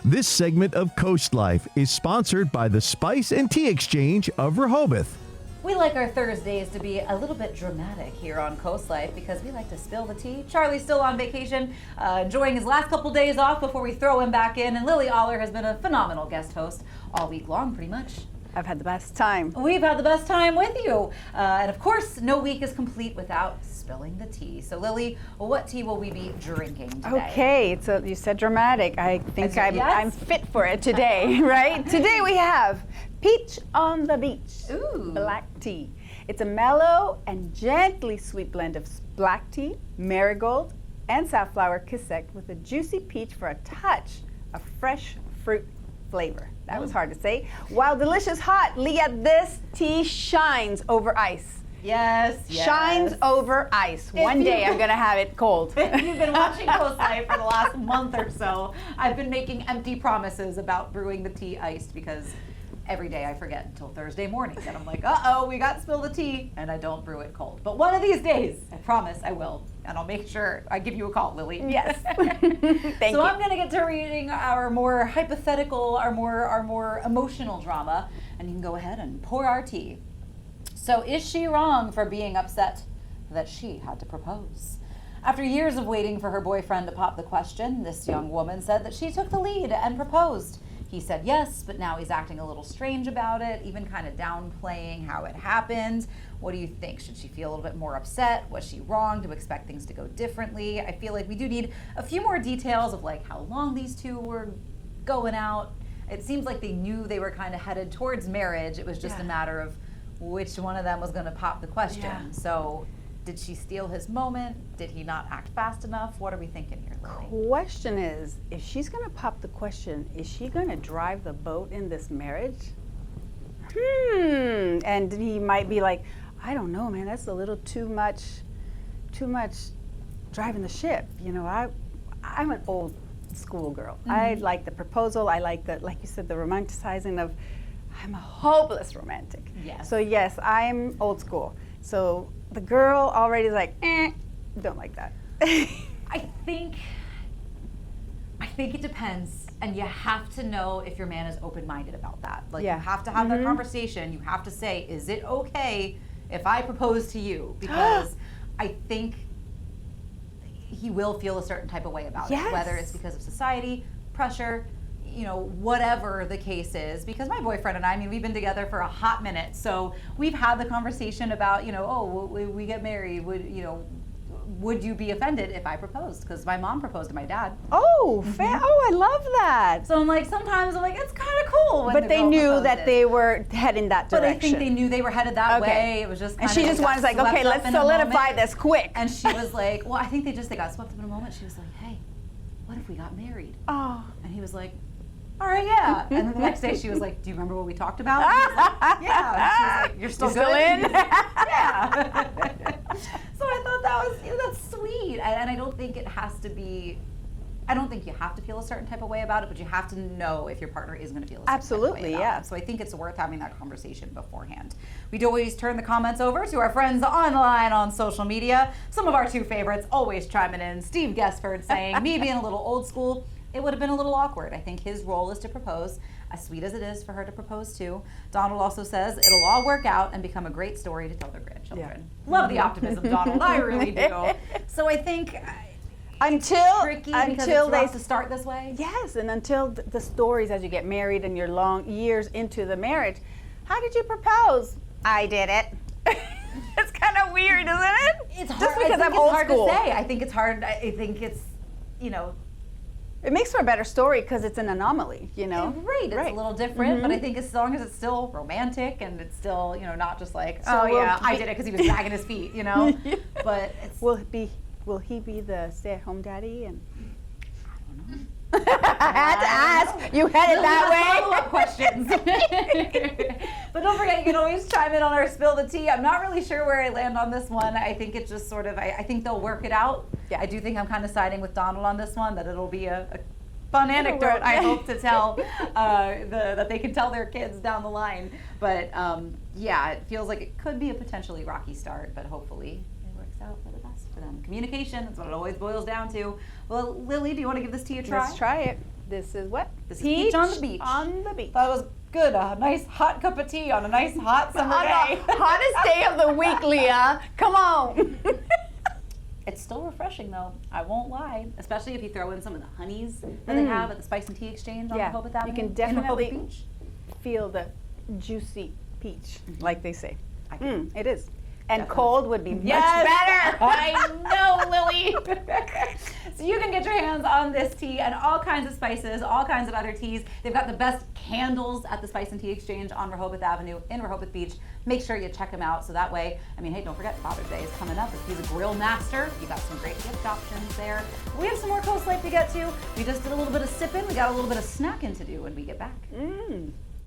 This segment of Coast Life is sponsored by the Spice and Tea Exchange of Rehoboth. We like our Thursdays to be a little bit dramatic here on CoastLife because we like to spill the tea. Charlie's still on vacation, enjoying his last couple days off before we throw him back in. And Lily Aller has been a phenomenal guest host all week long, pretty much. I've had the best time. We've had the best time with you. And of course, no week is complete without spilling the tea. So Lily, what tea will we be drinking today? Okay, so you said dramatic. I think Yes. I'm fit for it today, right? Today we have Peach on the Beach. Ooh. Black tea. It's a mellow and gently sweet blend of black tea, marigold, and safflower kisek with a juicy peach for a touch of fresh fruit flavor. That was hard to say. While delicious hot, Leah, this tea shines over ice. Yes. Shines over ice. One day I'm going to have it cold. If you've been watching CoastLife for the last month or so, I've been making empty promises about brewing the tea iced because every day I forget until Thursday morning. And I'm like, uh-oh, we got to spill the tea, and I don't brew it cold. But one of these days, I promise I will. And I'll make sure I give you a call, Lily. Yes. Thank you. So I'm going to get to reading our more hypothetical, our more emotional drama, and you can go ahead and pour our tea. So is she wrong for being upset that she had to propose? After years of waiting for her boyfriend to pop the question, this young woman said that she took the lead and proposed. He said yes, but now he's acting a little strange about it, even kind of downplaying how it happened. What do you think? Should she feel a little bit more upset? Was she wrong to expect things to go differently? I feel like we do need a few more details of like how long these two were going out. It seems like they knew they were kind of headed towards marriage. It was just a matter of which one of them was going to pop the question. Yeah. So did she steal his moment? Did he not act fast enough? What are we thinking here, Lily? Question is, if she's going to pop the question, is she going to drive the boat in this marriage? And he might be like, I don't know, man, that's a little too much driving the ship. You know, I'm an old school girl. I like the proposal. I like the, like you said, the romanticizing of, I'm a hopeless romantic. Yes. So yes, I'm old school. So the girl already is like, don't like that. I think it depends, and you have to know if your man is open-minded about that. Like you have to have that conversation. You have to say, is it okay if I propose to you? Because I think he will feel a certain type of way about it, whether it's because of society, pressure, you know, whatever the case is. Because my boyfriend and I mean, we've been together for a hot minute, so we've had the conversation about, you know, oh, we get married, would you be offended if I proposed? Because my mom proposed to my dad. Oh, oh, I love that. So I'm like, sometimes I'm like, it's kind of cool. When But the they girl knew proposes. that they were heading that But direction. I think they knew they were headed that way. It was just and kind she of just got wanted like, swept okay, up let's in a solidify moment. this quick. And she was like, well, I think they got swept up in a moment. She was like, hey, what if we got married? Oh. And he was like, all right, yeah. And then the next day she was like, do you remember what we talked about? And he was like, yeah. And she was like, you're still good? in? Yeah. So I thought that's sweet. And I don't think it has to be, I don't think you have to feel a certain type of way about it, but you have to know if your partner is going to feel a certain Absolutely, type of way about yeah. it. So I think it's worth having that conversation beforehand. We do always turn the comments over to our friends online on social media. Some of our two favorites always chiming in. Steve Guestford saying, me being a little old school, it would have been a little awkward. I think his role is to propose, as sweet as it is for her to propose too. Donald also says, it'll all work out and become a great story to tell their grandchildren. Love the optimism, Donald. I really do. So I think until it's tricky because it's rough to start this way. Yes, and until the stories as you get married and you're long years into the marriage, how did you propose? I did it. It's kind of weird, isn't it? It's hard. Just because I think I'm it's old hard school. to say. I think it's hard. I think it's, you know. It makes for a better story because it's an anomaly, you know? Right, it's a little different, but I think as long as it's still romantic and it's still, you know, not just like, So I did it because he was dragging his feet, you know? But it's, Will he be the stay-at-home daddy? And I I had to ask. You had it that follow-up questions. But don't forget, you can always chime in on our Spill the Tea. I'm not really sure where I land on this one. I think it's just sort of, I think they'll work it out. Yeah. I do think I'm kind of siding with Donald on this one, that it'll be a fun anecdote, I hope to tell, that they can tell their kids down the line. But yeah, it feels like it could be a potentially rocky start, but hopefully it works out for the best for them. Communication, that's what it always boils down to. Well, Lily, do you want to give this tea a try? Let's try it. This is what? This is Peach on the Beach. On the beach. Thought it was good. A nice hot cup of tea on a nice hot summer On day. the hottest day of the week, Leah. Come on. It's still refreshing though, I won't lie. Especially if you throw in some of the honeys that they have at the Spice and Tea Exchange on Yeah, Rehoboth Avenue. you can in definitely Rehoboth Beach. feel the juicy peach, like they say. I can. It is. And Definitely. cold would be much Yes! better. I know, Lily. So you can get your hands on this tea and all kinds of spices, all kinds of other teas. They've got the best candles at the Spice and Tea Exchange on Rehoboth Avenue in Rehoboth Beach. Make sure you check them out so that way, I mean, hey, don't forget Father's Day is coming up. If he's a grill master, you got some great gift options there. We have some more CoastLife to get to. We just did a little bit of sipping. We got a little bit of snacking to do when we get back.